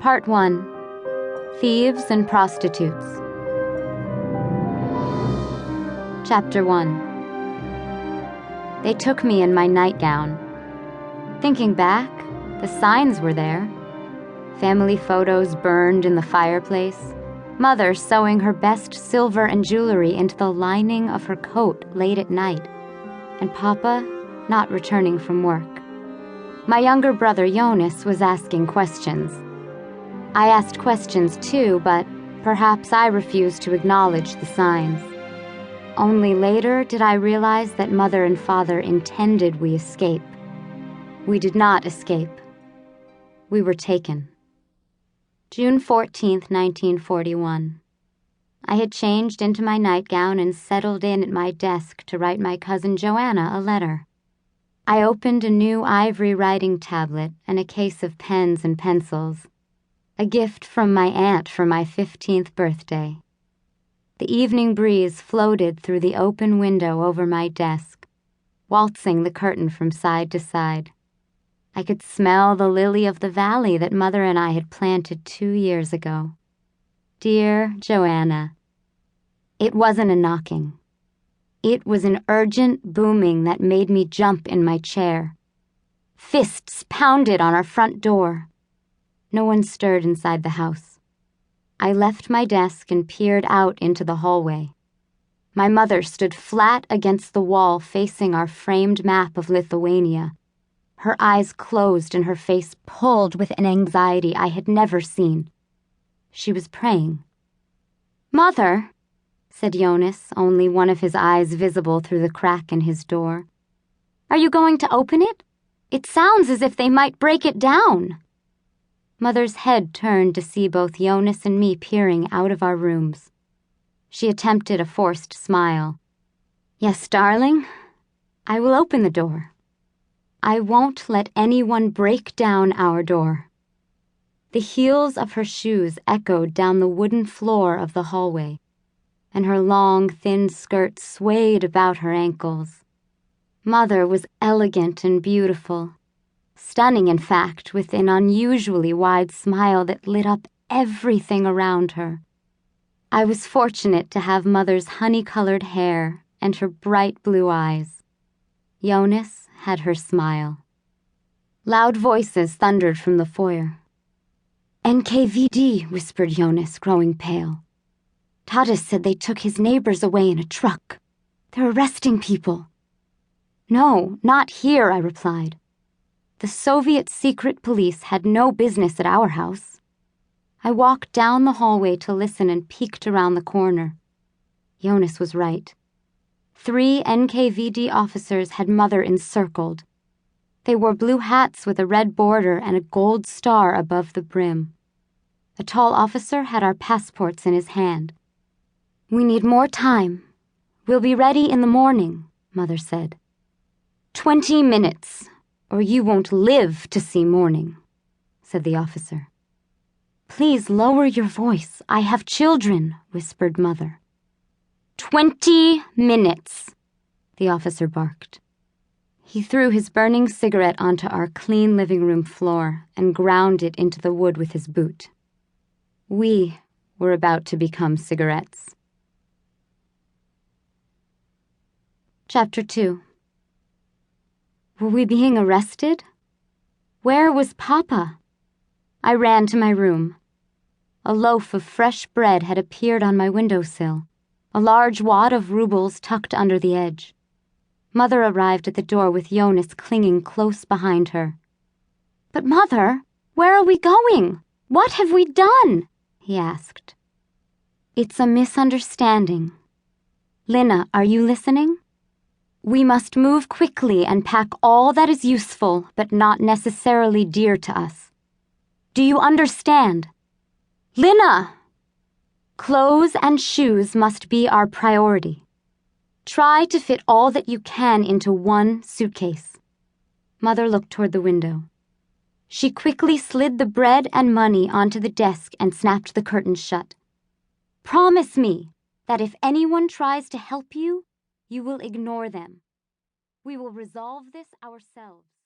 Part 1. Thieves and Prostitutes. Chapter 1. They took me in my nightgown. Thinking back, the signs were there. Family photos burned in the fireplace. Mother sewing her best silver and jewelry into the lining of her coat late at night. And Papa not returning from work. My younger brother Jonas was asking questions. I asked questions too, but perhaps I refused to acknowledge the signs. Only later did I realize that Mother and Father intended we escape. We did not escape. We were taken. June 14th, 1941. I had changed into my nightgown and settled in at my desk to write my cousin Joanna a letter. I opened a new ivory writing tablet and a case of pens and pencils. A gift from my aunt for my 15th birthday. The evening breeze floated through the open window over my desk, waltzing the curtain from side to side. I could smell the lily of the valley that Mother and I had planted 2 years ago. Dear Joanna. It wasn't a knocking. It was an urgent booming that made me jump in my chair. Fists pounded on our front door. No one stirred inside the house. I left my desk and peered out into the hallway. My mother stood flat against the wall facing our framed map of Lithuania, her eyes closed and her face pulled with an anxiety I had never seen. She was praying. "Mother," said Jonas, only one of his eyes visible through the crack in his door. "Are you going to open it? It sounds as if they might break it down." Mother's head turned to see both Jonas and me peering out of our rooms. She attempted a forced smile. "Yes, darling, I will open the door. I won't let anyone break down our door." The heels of her shoes echoed down the wooden floor of the hallway, and her long, thin skirt swayed about her ankles. Mother was elegant and beautiful. Stunning, in fact, with an unusually wide smile that lit up everything around her. I was fortunate to have Mother's honey-colored hair and her bright blue eyes. Jonas had her smile. Loud voices thundered from the foyer. "NKVD," whispered Jonas, growing pale. "Tadas said they took his neighbors away in a truck. They're arresting people." "No, not here," I replied. The Soviet secret police had no business at our house. I walked down the hallway to listen and peeked around the corner. Jonas was right. 3 NKVD officers had Mother encircled. They wore blue hats with a red border and a gold star above the brim. A tall officer had our passports in his hand. "We need more time. We'll be ready in the morning," Mother said. 20 minutes. "Or you won't live to see morning," said the officer. "Please lower your voice. I have children," whispered Mother. 20 minutes, the officer barked. He threw his burning cigarette onto our clean living room floor and ground it into the wood with his boot. We were about to become cigarettes. Chapter 2. Were we being arrested? Where was Papa? I ran to my room. A loaf of fresh bread had appeared on my windowsill, a large wad of rubles tucked under the edge. Mother arrived at the door with Jonas clinging close behind her. "But Mother, where are we going? What have we done?" he asked. "It's a misunderstanding. Lina, are you listening? We must move quickly and pack all that is useful but not necessarily dear to us. Do you understand? Lina! Clothes and shoes must be our priority. Try to fit all that you can into one suitcase." Mother looked toward the window. She quickly slid the bread and money onto the desk and snapped the curtains shut. "Promise me that if anyone tries to help you, you will ignore them. We will resolve this ourselves."